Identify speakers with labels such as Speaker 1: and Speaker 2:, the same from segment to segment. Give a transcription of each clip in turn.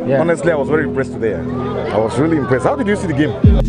Speaker 1: Yeah.
Speaker 2: Honestly, I was very impressed today. I was really impressed. How did you see the game?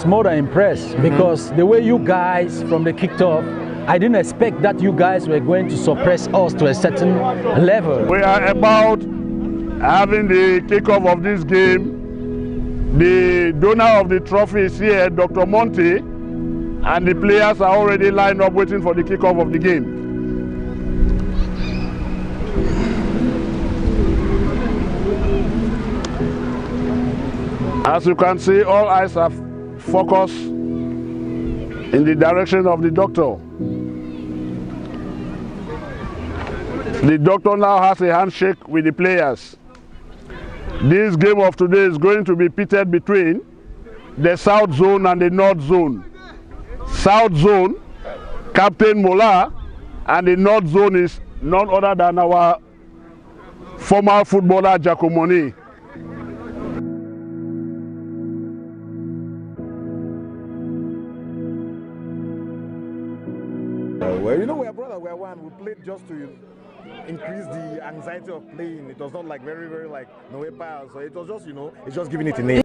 Speaker 1: More than impressed because the way you guys from the kicked off, I didn't expect that you guys were going to suppress us to a certain level.
Speaker 3: We are about having the kickoff of this game. The donor of the trophy is here, Dr. Monty, and the players are already lined up waiting for the kickoff of the game. As you can see, all eyes have focus in the direction of the doctor. The doctor now has a handshake with the players. This game of today is going to be pitted between the South Zone and the North Zone. South Zone, Captain Mola, and the North Zone is none other than our former footballer Giacomoni.
Speaker 2: Well, you know, we are brother, we are one. We played just to increase the anxiety of playing. It was not like very like no way pass. So it was just, you know, it's just giving it a name.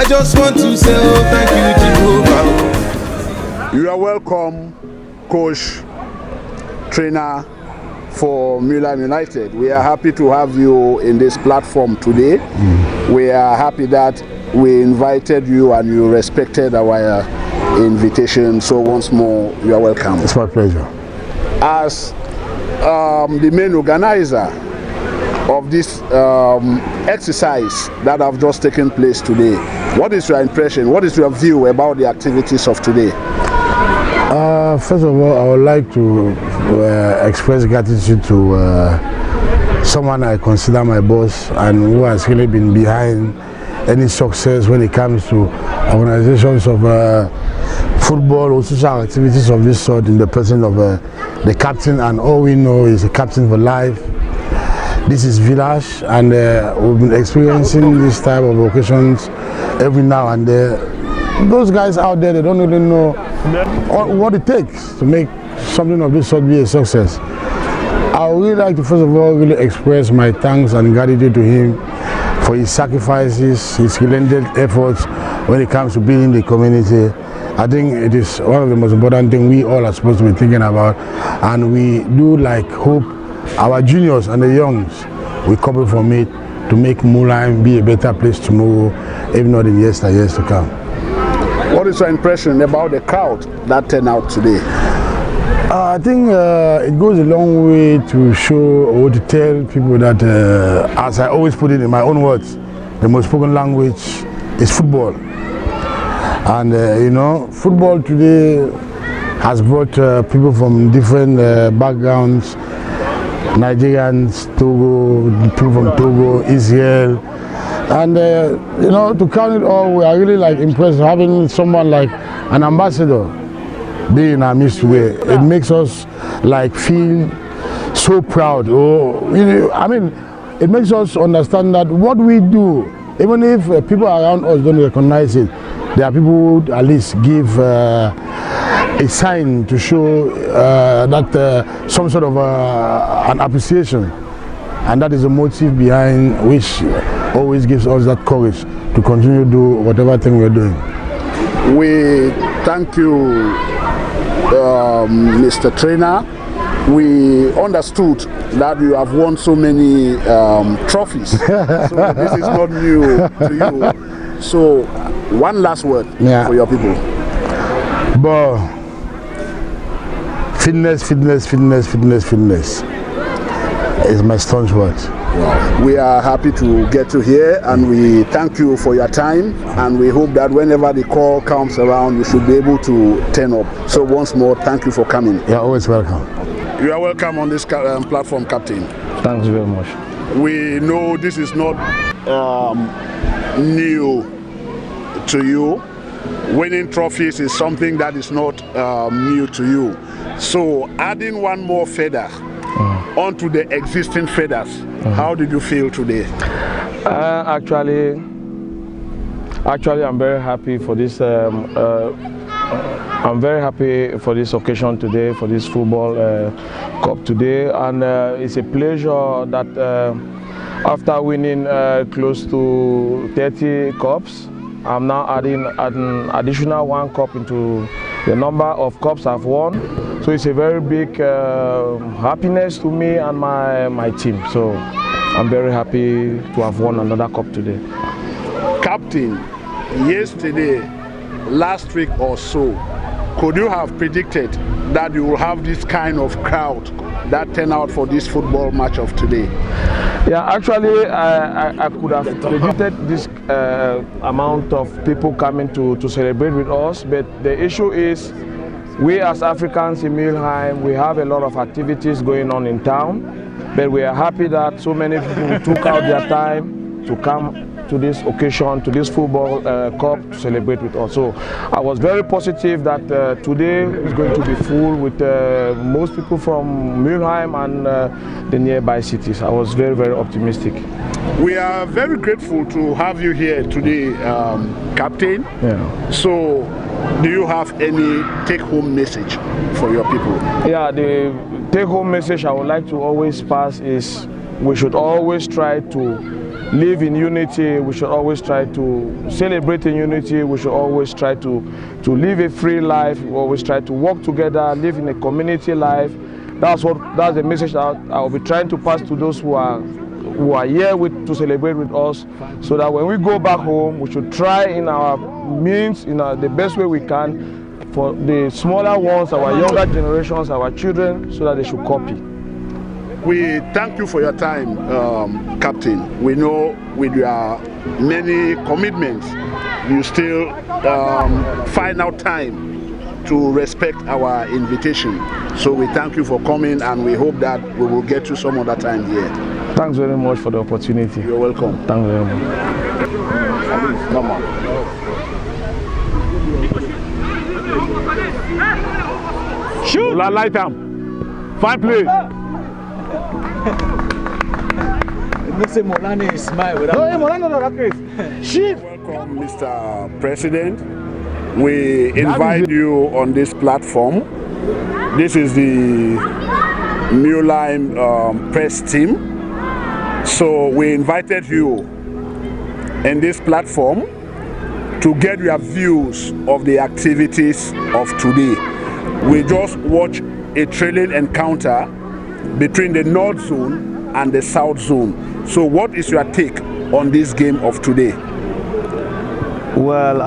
Speaker 4: I just want to say, oh, thank you, Jehovah.
Speaker 3: You are welcome, coach, trainer for Mulheim United. We are happy to have you in this platform today. We are happy that we invited you and you respected our invitation. So once more, you are welcome.
Speaker 5: It's my pleasure.
Speaker 3: As the main organizer of this exercise that have just taken place today, what is your impression? What is your view about the activities of today?
Speaker 5: First of all, I would like to express gratitude to someone I consider my boss and who has really been behind any success when it comes to organizations of football or social activities of this sort, in the person of the captain, and all we know is a captain for life. This is Village, and we've been experiencing this type of occasions every now and then. Those guys out there, they don't really know what it takes to make something of this sort be a success. I would really like to first of all really express my thanks and gratitude to him for his sacrifices, his relentless efforts when it comes to building the community. I think it is one of the most important things we all are supposed to be thinking about, and we do hope our juniors and the youngs will couple from it to make Mulheim be a better place tomorrow, if not in years to come.
Speaker 3: What is your impression about the crowd that turned out today?
Speaker 5: I think it goes a long way to show or to tell people that, as I always put it in my own words, the most spoken language is football. And football today has brought people from different backgrounds, Nigerians, Togo, people from Togo, Israel. And to count it all, we are really impressed having someone like an ambassador being in our midst today. It makes us feel so proud. It makes us understand that what we do, even if people around us don't recognize it, there are people who at least give a sign to show that some sort of an appreciation, and that is the motive behind which always gives us that courage to continue to do whatever thing we're doing.
Speaker 3: We thank you, Mr. Trainer. We understood that you have won so many trophies, so this is not new to you. So one last word for your people.
Speaker 5: But fitness is my staunch word.
Speaker 3: Wow. We are happy to get you here, and we thank you for your time, and we hope that whenever the call comes around, you should be able to turn up. So once more, thank you for coming.
Speaker 5: You're always welcome.
Speaker 3: You are welcome on this platform, Captain.
Speaker 1: Thanks very much.
Speaker 3: We know this is not new to you. Winning trophies is something that is not new to you. So adding one more feather onto the existing feathers, how did you feel today?
Speaker 1: Actually, I'm very happy for this. I'm very happy for this occasion today, for this football cup today, and it's a pleasure that after winning close to 30 cups, I'm now adding an additional 1 cup into the number of cups I've won. So it's a very big happiness to me and my team. So I'm very happy to have won another cup today.
Speaker 3: Captain, yesterday, last week or so, could you have predicted that you will have this kind of crowd that turn out for this football match of today?
Speaker 1: Yeah, actually, I could have predicted this amount of people coming to celebrate with us, but the issue is we as Africans in Mulheim, we have a lot of activities going on in town, but we are happy that so many people took out their time to come to this occasion, to this football cup to celebrate with us. So I was very positive that today is going to be full with most people from Mulheim and the nearby cities. I was very, very optimistic.
Speaker 3: We are very grateful to have you here today, Captain.
Speaker 1: Yeah.
Speaker 3: So do you have any take-home message for your people?
Speaker 1: Yeah, the take-home message I would like to always pass is we should always try to live in unity. We should always try to celebrate in unity. We should always try to live a free life. We always try to work together, live in a community life. That's the message that I'll be trying to pass to those who are here to celebrate with us, so that when we go back home, we should try in our means, the best way we can, for the smaller ones, our younger generations, our children, so that they should copy.
Speaker 3: We thank you for your time, Captain. We know with your many commitments, you still find out time to respect our invitation. So we thank you for coming, and we hope that we will get you some other time here.
Speaker 1: Thanks very much for the opportunity.
Speaker 3: You're welcome.
Speaker 1: Thanks very much.
Speaker 3: Come on.
Speaker 1: Shoot!
Speaker 3: Light him. Fine play.
Speaker 6: Welcome,
Speaker 3: Mr. President. We invite you on this platform. This is the Mulheim press team. So we invited you in this platform to get your views of the activities of today. We just watched a trailing encounter between the North Zone and the South Zone. So what is your take on this game of today?
Speaker 7: Well,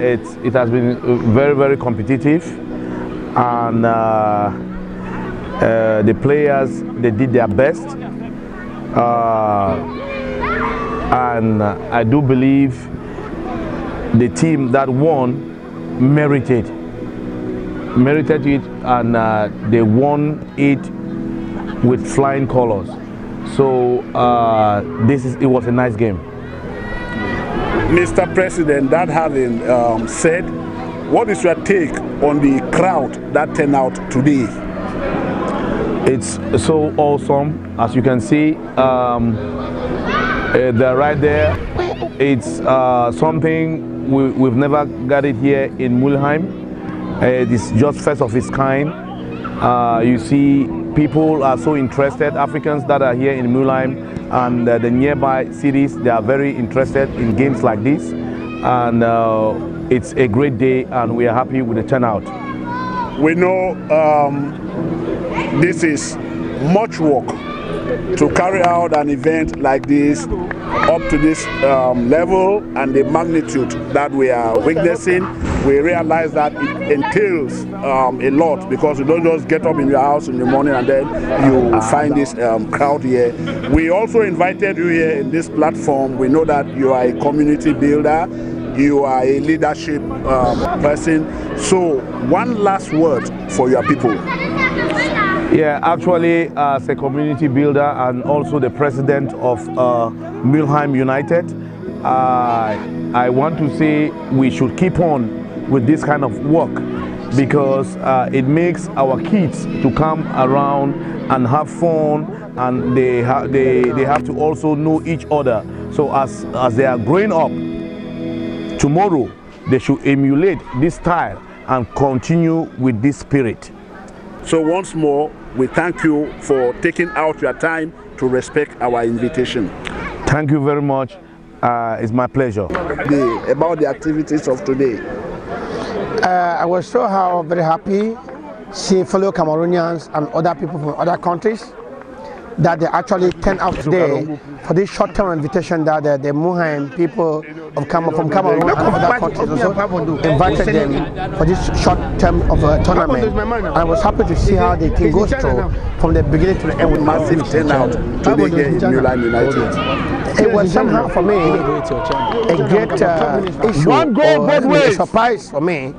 Speaker 7: it has been very, very competitive, and the players, they did their best, and I do believe the team that won merited it, and they won it with flying colors. So it was a nice game.
Speaker 3: Mr. President, that having said, what is your take on the crowd that turned out today?
Speaker 7: It's so awesome. As you can see, they're right there. It's something we've never got it here in Mulheim. It's just first of its kind. You see, people are so interested, Africans that are here in Mulheim and the nearby cities, they are very interested in games like this, and it's a great day, and we are happy with the turnout.
Speaker 3: We know this is much work to carry out an event like this up to this level and the magnitude that we are witnessing. We realize that it entails a lot, because you don't just get up in your house in the morning and then you find this crowd here. We also invited you here in this platform. We know that you are a community builder, you are a leadership person. So one last word for your people.
Speaker 7: Yeah, actually, as a community builder and also the president of Mulheim United, I want to say we should keep on with this kind of work, because it makes our kids to come around and have fun, and they have to also know each other. So as they are growing up, tomorrow they should emulate this style and continue with this spirit.
Speaker 3: So once more, we thank you for taking out your time to respect our invitation.
Speaker 7: Thank you very much. It's my pleasure.
Speaker 3: About the activities of today.
Speaker 8: I was so very happy seeing fellow Cameroonians and other people from other countries that they actually turned out today for this short-term invitation that the Mulheim people from Cameroon and other countries also invited them for this short-term of a tournament. And I was happy to see how the thing goes through from the beginning to the end with
Speaker 3: Massive turnout today here in Mulheim United.
Speaker 8: It was somehow for me a great issue, a surprise for me,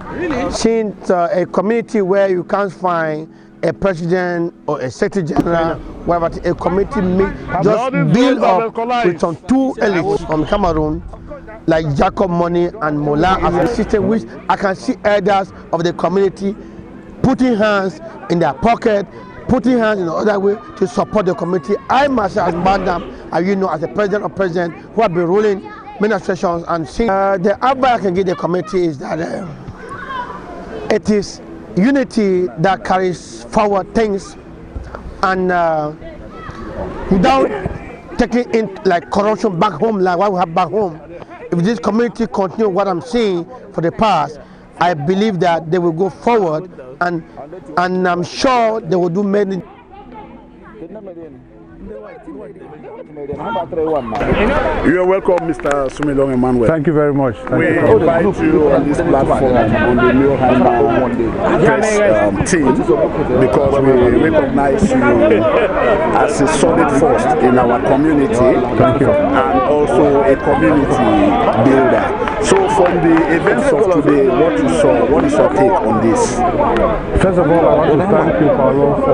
Speaker 8: seeing a community where you can't find a president or a secretary general, wherever a committee just build up with some two elites from Cameroon, like Jacob Money and Mola, as a system which I can see elders of the community putting hands in their pocket, putting hands in the other way to support the community. I myself, as Bandam, as you know, as the president or president who have been ruling administrations, and seeing the advice I can give the committee is that it is unity that carries forward things, and without taking in like corruption back home, like what we have back home. If this community continue what I'm seeing for the past, I believe that they will go forward, and I'm sure they will do many.
Speaker 3: You are welcome, Mr. Sumilong Emmanuel.
Speaker 6: Thank you very much.
Speaker 3: We invite you on this platform on the Mulheim-Germany team because we recognize you as a solid force in our community.
Speaker 6: Thank you.
Speaker 3: And also a community builder. So from the events of today, what you saw, what is your take on this?
Speaker 6: First of all, I want to thank you, Paulo, for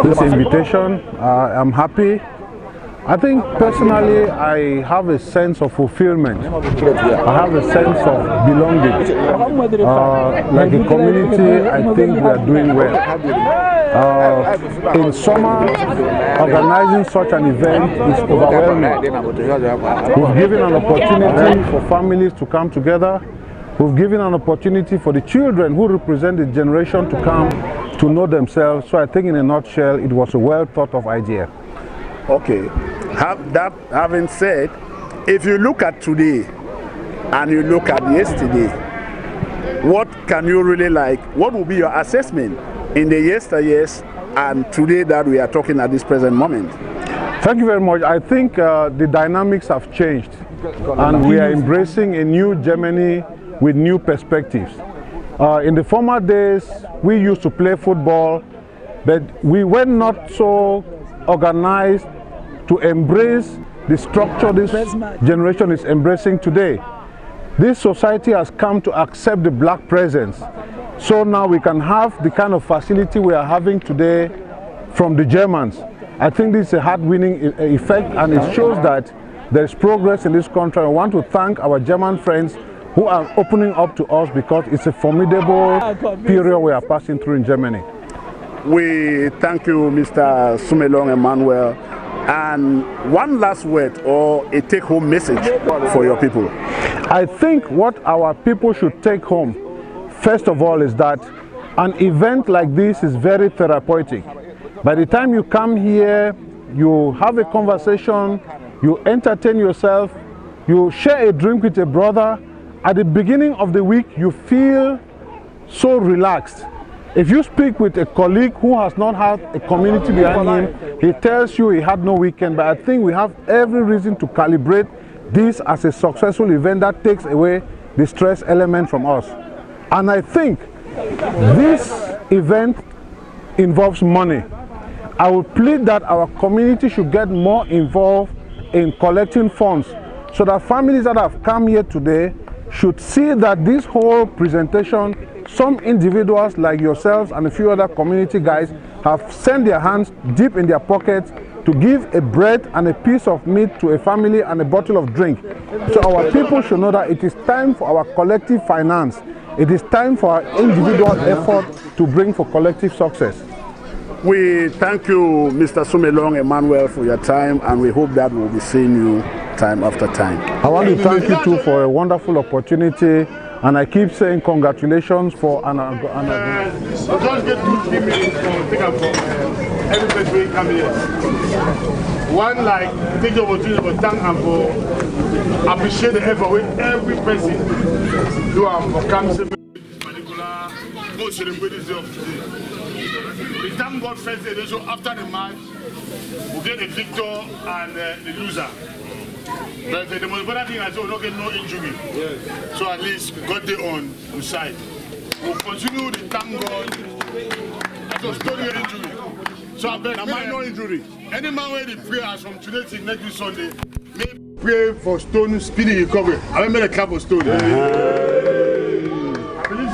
Speaker 6: this invitation. I'm happy. I think personally I have a sense of fulfillment. I have a sense of belonging. Like a community, I think we are doing well. In summer, organizing such an event is overwhelming. We've given an opportunity for families to come together. We've given an opportunity for the children who represent the generation to come to know themselves. So I think in a nutshell, it was a well thought of idea.
Speaker 3: Okay. Having said, if you look at today and you look at yesterday, what can you really like? What will be your assessment in the yesteryears and today that we are talking at this present moment?
Speaker 6: Thank you very much. I think the dynamics have changed and we are embracing a new Germany with new perspectives. In the former days, we used to play football, but we were not so organized to embrace the structure this generation is embracing today. This society has come to accept the black presence. So now we can have the kind of facility we are having today from the Germans. I think this is a hard-winning effect, and it shows that there is progress in this country. I want to thank our German friends who are opening up to us because it's a formidable period we are passing through in Germany.
Speaker 3: We thank you, Mr. Sumilong Emmanuel. And one last word or a take-home message for your people.
Speaker 6: I think what our people should take home, first of all, is that an event like this is very therapeutic. By the time you come here, you have a conversation, you entertain yourself, you share a drink with a brother. At the beginning of the week, you feel so relaxed. If you speak with a colleague who has not had a community behind him, he tells you he had no weekend. But I think we have every reason to calibrate this as a successful event that takes away the stress element from us. And I think this event involves money. I would plead that our community should get more involved in collecting funds so that families that have come here today should see that this whole presentation, some individuals like yourselves and a few other community guys have sent their hands deep in their pockets to give a bread and a piece of meat to a family and a bottle of drink. So our people should know that it is time for our collective finance. It is time for our individual effort to bring for collective success.
Speaker 3: We thank you, Mr. Sumilong Emmanuel, for your time, and we hope that we'll be seeing you time after time.
Speaker 6: I want to thank you too for a wonderful opportunity, and I keep saying congratulations for an
Speaker 3: just get 2-3 minutes to take up for everybody who come here. One, like, take the opportunity to thank and for appreciate the effort with every person who have come to particular go celebrate this day of today. We thank God first day, so after the match, we get the victor and the loser. But the most important thing is we don't get no injury. Yes. So at least we got it on side. We'll continue to thank God. That's a story of injury. So I bet, am I no injury? Any man where they pray as from today till next Sunday, maybe pray for Stone speedy recovery. I remember the clap of Stone.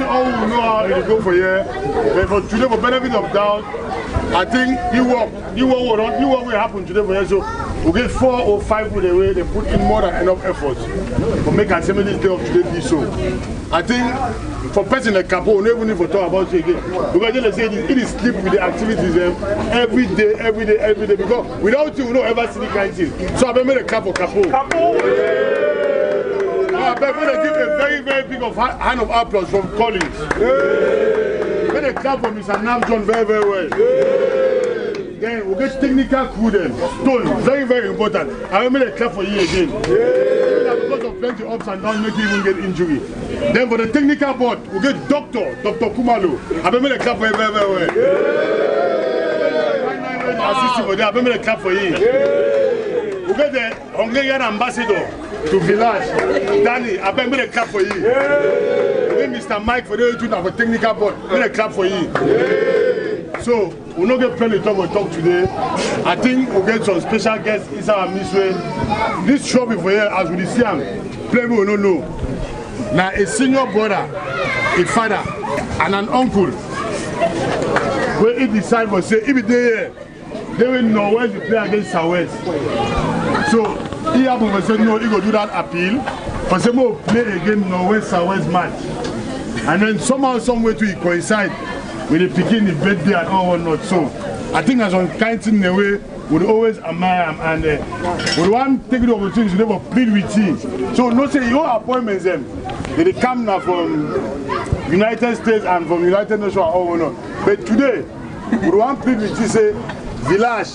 Speaker 3: All we know how it go for here, but for today, for benefit of doubt, I think you what will happen today for here. So we'll get 4 or 5 with the way they put in more than enough effort to make an this day of today be so. I think for person like Capo, we never need to talk about it again because they say it is sleep with the activities every day. Because without you, we don't ever see the kind of thing. So I made a clap for Capo. I beg to give a very, very big hand of applause from Collins. Let a clap for Mr. Nam John very, very well. Then we get technical crew then. Stone, very, very important. I remember the clap for you again. Because of plenty ups and downs, make you even get injury. Then for the technical board, we get Dr. Kumalo. I remember the clap for you very, very well. Assistant for that, I remember the clap for you. We get the Hungarian ambassador to Village, Danny. I remember the clap for you. We get Mr. Mike for the for technical board. I remember the clap for you. So, we'll not get plenty of time to talk today. I think we'll get some special guests inside our midway. This trophy for here, as we see him, play we will not know. Now, a senior brother, a father, and an uncle, where he decide to say, if they will know where to play against Southwest. So, he happened to say, no, he will do that appeal. For some more play against Norwest Southwest match. And then somehow, some way to coincide with the picking the birthday and all whatnot. So I think as one kind thing in a way would always admire him and would want to take the opportunity to never plead with him. So no say your appointments them. They come now from United States and from United Nations and all whatnot. But today we want to plead with you say Village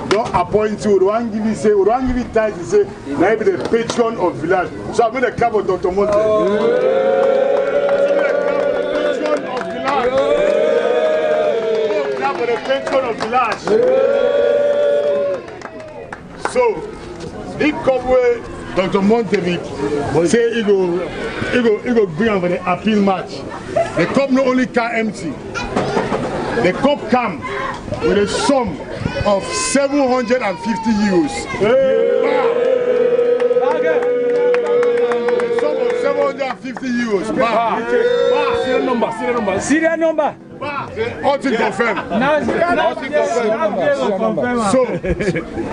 Speaker 3: don't appoint you, we want to give you say, we want to give you time to say maybe the patron of Village. So I'm going to clap on Dr. Monte. For the patron of Village. So, he come where Dr. Montevic say he go bring him for the appeal match. The cup not only car empty, the cup come with a sum of 750 euros. A sum of 750 euros. Serial number. All things confirmed. So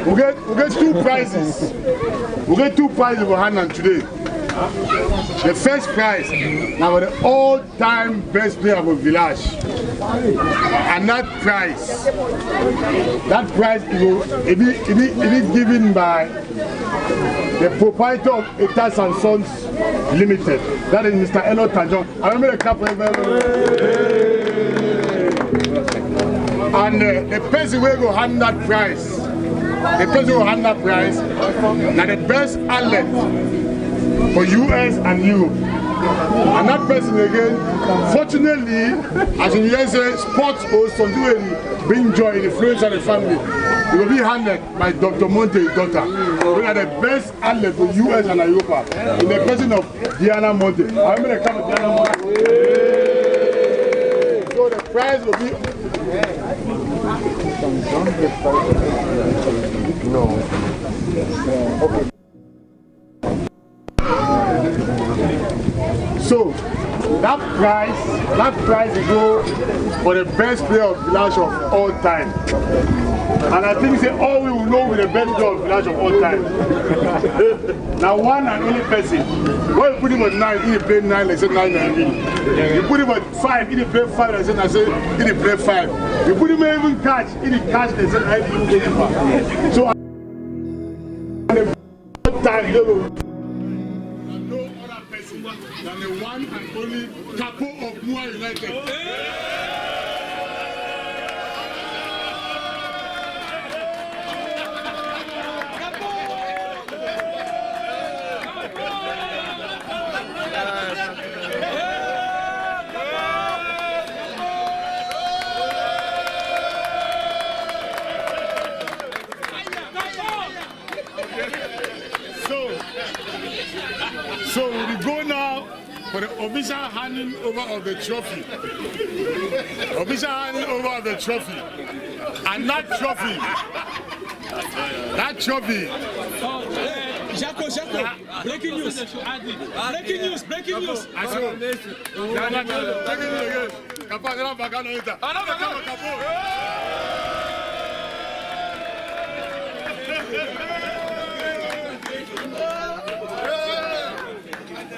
Speaker 3: we get two prizes. We get two prizes for hand today. The first prize now the all-time best player of Village. And that prize it be given by the proprietor of Etas and Sons Limited. That is Mr. Eno Tanjong. I remember the clap. And the person will go hand that prize. The person will hand that prize. Now the best outlet for US and Europe. And that person again, fortunately, as in US sports or something really bring joy in the friends and the family. It will be handled by Dr. Monte's daughter. We are the best outlet for US and Europe. In the person of Diana Monte. I remember the come of Diana Monte. So the prize will be so that prize will go for the best player of Village of all time. And I think say all we will know with the best player of Village of all time. Now one and only person. When you put him on 9, he play 9, they say 9 and win. You put him on 5, he play 5, they say he play 5. You put him even catch, he catch, they say 9, he play 5. So time they will no other person than the one and only capo of Mulheim United. So we go now for the official handing over of the trophy. Official handing over of the trophy. And that trophy.
Speaker 9: Jaco, breaking news. Breaking news.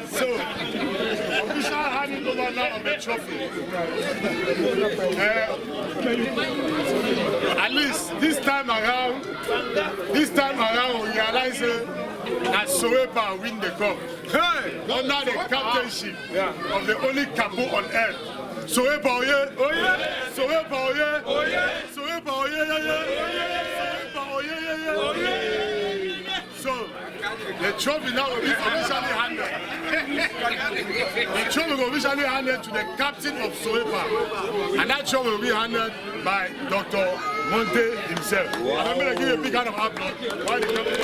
Speaker 3: So, official handing over now of the trophy. At least this time around, we realize that Sowepa win the cup. Under the captainship of the only capo on earth. Sowepa, oh yeah! Sowepa, oh yeah! So, the trophy now will be officially handed. The trophy will be officially handed to the captain of Sowepa. And that trophy will be handed by Dr. Monte himself. And I'm going to give you a big hand of applause. Why the captain?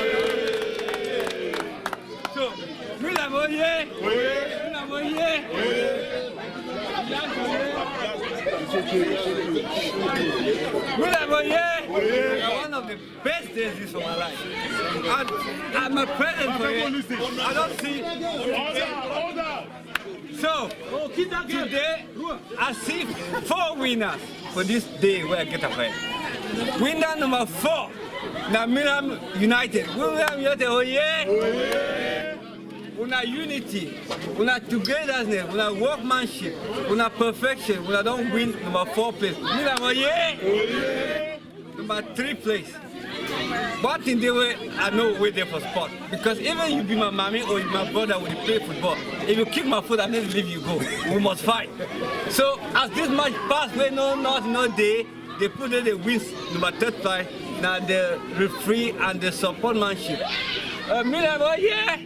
Speaker 9: So, Mulheim-Germany. One of the best days of my life. And I'm a present for it. I don't see. So, today I see 4 winners for this day where I get a friend. Winner number 4, now Mulheim United. Mulheim United, oh yeah! Una unity, una togetherness, una workmanship, una perfection, una don't win number 4 place. Mulheim, oh yeah! Number 3 place. One thing they were, I know we're there for sport. Because even you be my mommy or my brother when you play football, if you kick my foot, I never leave you go. We must fight. So as this match passed, we no day, they put in the wins number 3rd prize, now the referee and the supportmanship. Mulheim, oh yeah!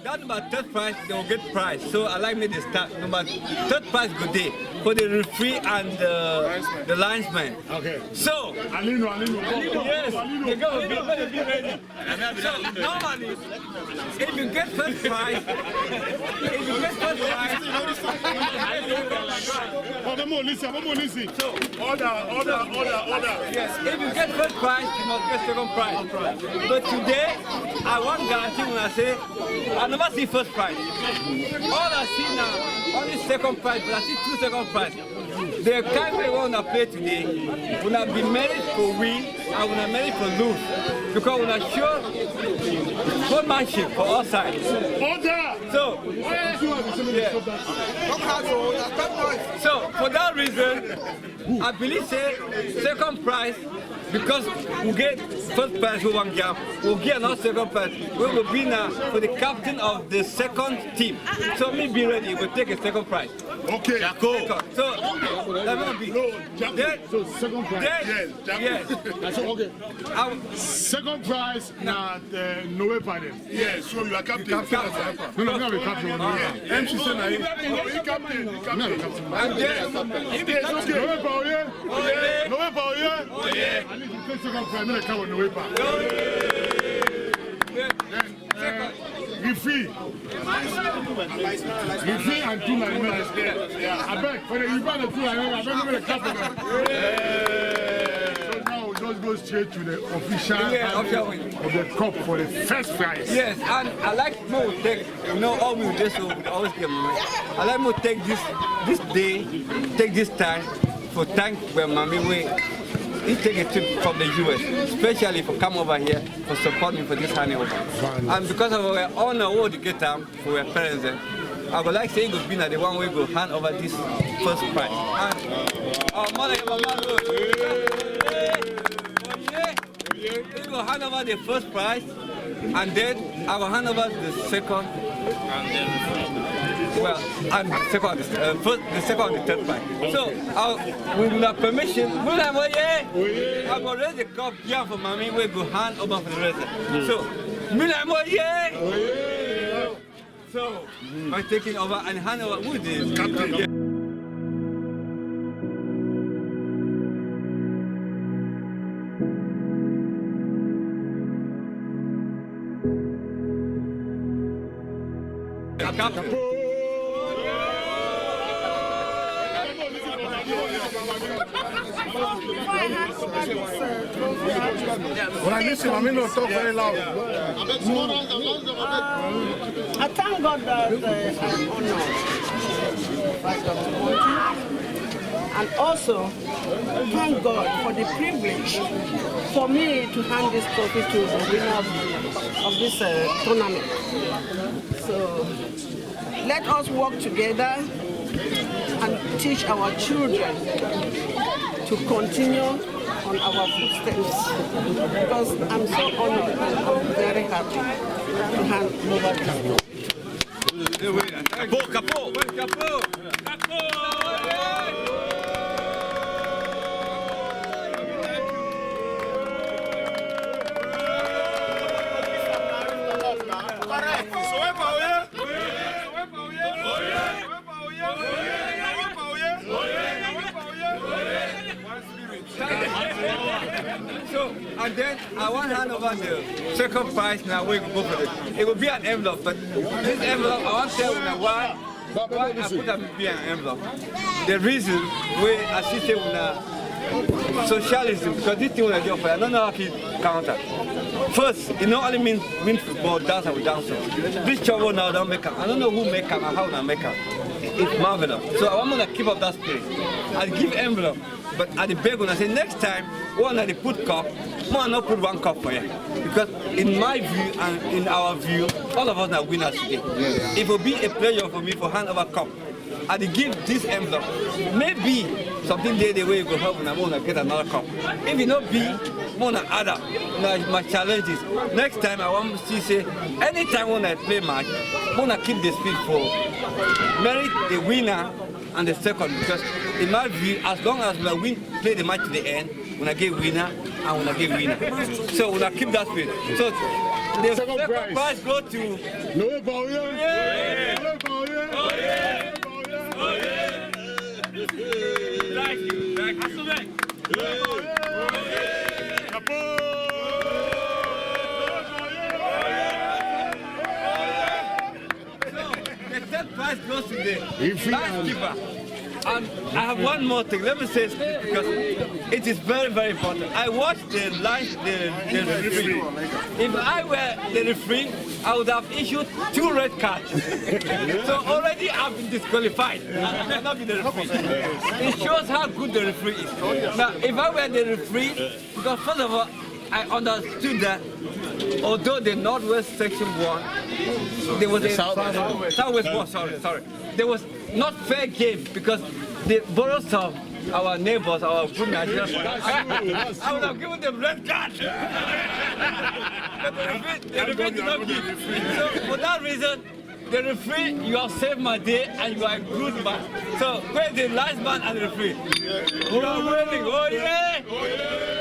Speaker 9: That number 3rd prize, they will get prize. So I like me to start. Number 3rd prize good day for the referee and the linesman. Okay. So, Alino. Yes, they're going to be ready. So normally, if you get 1st prize,
Speaker 3: listen. So, order.
Speaker 9: Yes, if you get 1st prize, you must get 2nd prize. But today, I won't guarantee when I say, I never see 1st prize. All I see now, only 2nd prize, but I see 2 2nd prize. The kind we want to play today, we will be married for win and we will married for lose. Because we will show sportsmanship for all sides. So, so for that reason, I believe say 2nd prize, because we get 1st prize for 1 game, we'll get another 2nd prize. We will be now for the captain of the 2nd team. So me be ready, we'll take a 2nd prize.
Speaker 3: Okay, Jaco.
Speaker 9: So, that will be.
Speaker 3: No, so 2nd prize.
Speaker 9: Yes.
Speaker 3: So, okay. 2nd prize, now the Noe panel. Yes, so you are captain. No, captain. MC said, you captain. And then, Noe Pauye. I need to take 2nd prize. I'm going to come with Noe Pauye. Then, referee and 2 linemen. I beg, for the referee and 2 linemen, I beg the captain. So now we just go straight to the official of the cup for the 1st prize.
Speaker 9: Yes, and I like more take, all we just always give me. I like more take this day, take this time for thank my mommy. He take a trip from the US, especially for come over here for support me for this handover. And because of our honor, we to get them for our parents, I would like to say good the one way go hand over this 1st prize. And our mother, we go hand over the 1st prize, and then I will hand over the 2nd, well, and the 2nd and the 3rd prize. So, with your permission, Mulheim, I will raise the cup here for mommy, we go hand over for the rest. So, Mulheim, so, by taking over and hand over, who is this? Captain.
Speaker 3: When I listen, I mean, don't talk very loud.
Speaker 10: I thank God that I'm honored, and also thank God for the privilege for me to hand this trophy to the winner of this tournament. So let us work together and teach our children to continue on our footsteps, because I'm so honored and I'm very happy to hand over this. Capo.
Speaker 9: And then I want to hand over the second prize now. We go for it. It will be an envelope, but this envelope, I want to tell you why I put it be an envelope. The reason we assisted with socialism, because this thing will do for I don't know how to counter. First, it not only means win football, dance and dance. This trouble now don't make up. I don't know who make up and how they make up. It's marvelous. So I want to keep up that spirit. I'll give envelope, but at the back when I say next time, one at the put cup, more not put one cup for you. Because in my view and in our view, all of us are winners today. It will be a pleasure for me for hand over cup. I give this envelope. Maybe something there the way you go help and I want to get another cup. If it not be, I want to add up. My challenge is next time I want to say anytime when I play match, I want to keep the speed for merit the winner and the second, because in my view, as long as we play the match to the end, when I get winner, and when I get winner. So when I keep that speed. So the second prize go to Thank you. The third prize goes to the last keeper. And I have one more thing. Let me say this because it is very, very important. I watched the referee. If I were the referee, I would have issued 2 red cards. So already I've been disqualified. I cannot be the referee. It shows how good the referee is. Now, if I were the referee, because first of all, I understood that although the Northwest section won, there was a Southwest won, sorry. There was not fair game because the boroughs of our neighbors, our good Nigerians, I would have given them red card. But the referee did not give. So for that reason, the referee, you have saved my day and you are a good man. So where's the last man and the referee? You are winning. Oh yeah! Oh yeah!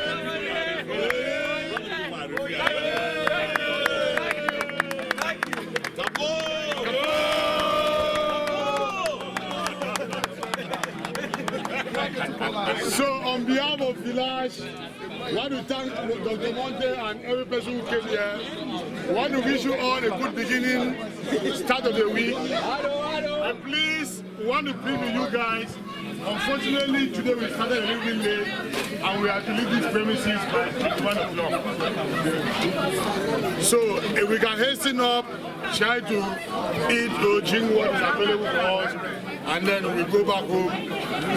Speaker 3: So on behalf of Village, I want to thank Dr. Monte and every person who came here. I want to wish you all a good beginning, start of the week. And please, we want to plead with you guys. Unfortunately, today we started a little bit late and we have to leave these premises by 1 o'clock. So if we can hasten up, try to eat or drink what is available for us, and then we go back home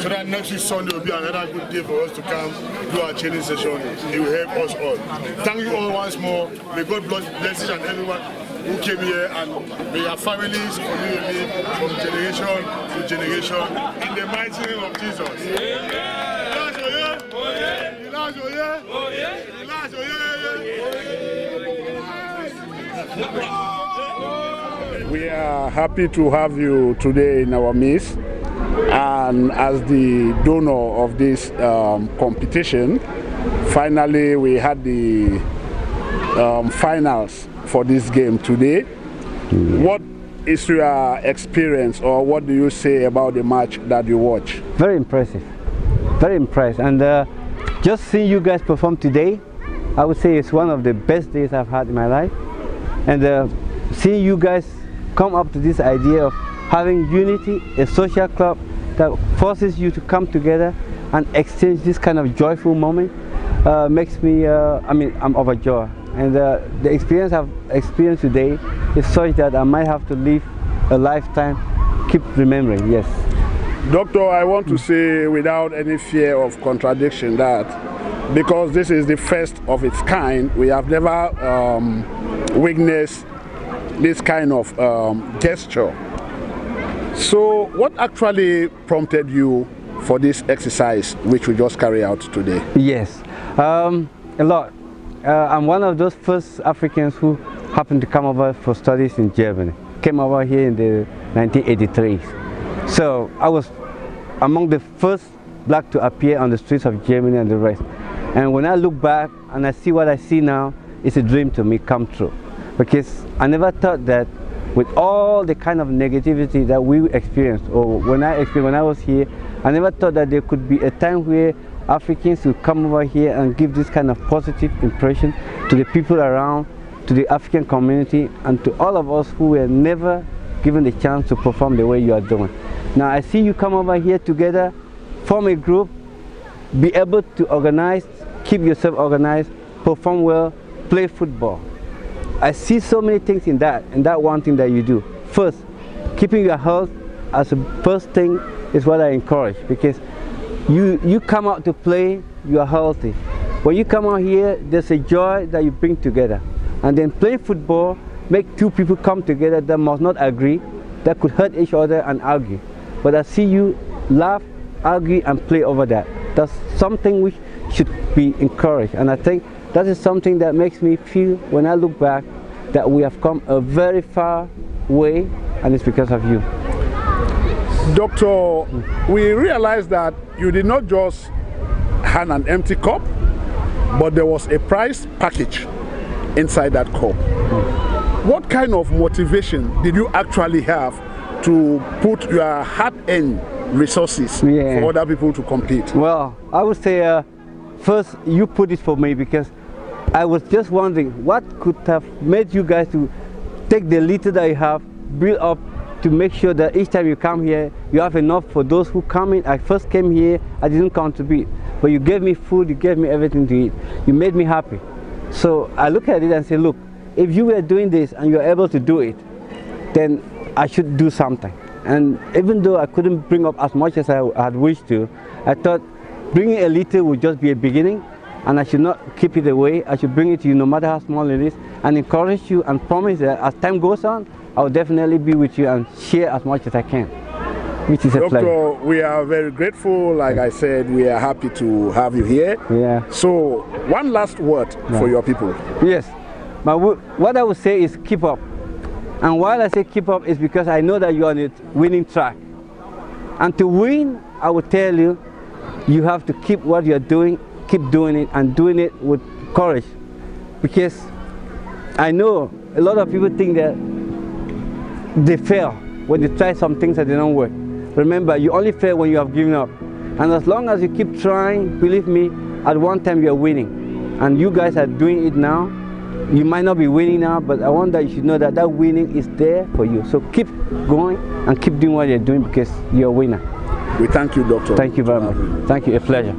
Speaker 3: so that next week Sunday will be another good day for us to come do our training session. It will help us all. Thank you all once more. May God bless each and everyone who came here, and may your families continue from generation to generation in the mighty name of Jesus. We are happy to have you today in our midst, and as the donor of this competition, finally we had the finals for this game today. What is your experience, or what do you say about the match that you watch?
Speaker 11: Very impressive, very impressed, and just seeing you guys perform today, I would say it's one of the best days I've had in my life. And seeing you guys come up to this idea of having unity, a social club that forces you to come together and exchange this kind of joyful moment makes me, I'm overjoyed. And the experience I've experienced today is such that I might have to live a lifetime, keep remembering, yes.
Speaker 3: Doctor, I want to say without any fear of contradiction that because this is the first of its kind, we have never witnessed this kind of gesture. So what actually prompted you for this exercise which we just carried out today?
Speaker 11: Yes, a lot. I'm one of those first Africans who happened to come over for studies in Germany. Came over here in the 1983. So I was among the first black to appear on the streets of Germany and the rest. And when I look back and I see what I see now, it's a dream to me come true. Because I never thought that with all the kind of negativity that we experienced, or when I was here, I never thought that there could be a time where Africans to come over here and give this kind of positive impression to the people around, to the African community, and to all of us who were never given the chance to perform the way you are doing. Now I see you come over here together, form a group, be able to organize, keep yourself organized, perform well, play football. I see so many things in that one thing that you do. First, keeping your health as the first thing is what I encourage, because you come out to play, you are healthy. When you come out here, there's a joy that you bring together. And then play football, make two people come together that must not agree, that could hurt each other and argue. But I see you laugh, argue and play over that. That's something which should be encouraged. And I think that is something that makes me feel, when I look back, that we have come a very far way, and it's because of you.
Speaker 3: Doctor, we realized that you did not just hand an empty cup, but there was a prize package inside that cup. What kind of motivation did you actually have to put your hard-earned resources for other people to compete?
Speaker 11: Well, I would say first you put it for me, because I was just wondering what could have made you guys to take the little that you have, build up to make sure that each time you come here, you have enough for those who come in. I first came here, I didn't contribute, but you gave me food, you gave me everything to eat. You made me happy. So I look at it and say, look, if you were doing this and you're able to do it, then I should do something. And even though I couldn't bring up as much as I had wished to, I thought bringing a little would just be a beginning, and I should not keep it away. I should bring it to you no matter how small it is, and encourage you and promise that as time goes on, I'll definitely be with you and share as much as I can, which is a pleasure.
Speaker 3: Doctor, we are very grateful. Like I said, we are happy to have you here.
Speaker 11: Yeah.
Speaker 3: So, one last word for your people.
Speaker 11: Yes. What I would say is keep up. And why I say keep up is because I know that you're on a winning track. And to win, I would tell you, you have to keep what you're doing, keep doing it, and doing it with courage. Because I know a lot of people think that they fail when they try some things that they don't work. Remember, you only fail when you have given up. And as long as you keep trying, believe me, at one time you're winning. And you guys are doing it now. You might not be winning now, but I want that you should know that that winning is there for you. So keep going and keep doing what you're doing, because you're a winner.
Speaker 3: We thank you, Doctor.
Speaker 11: Thank you very much. Thank you, a pleasure.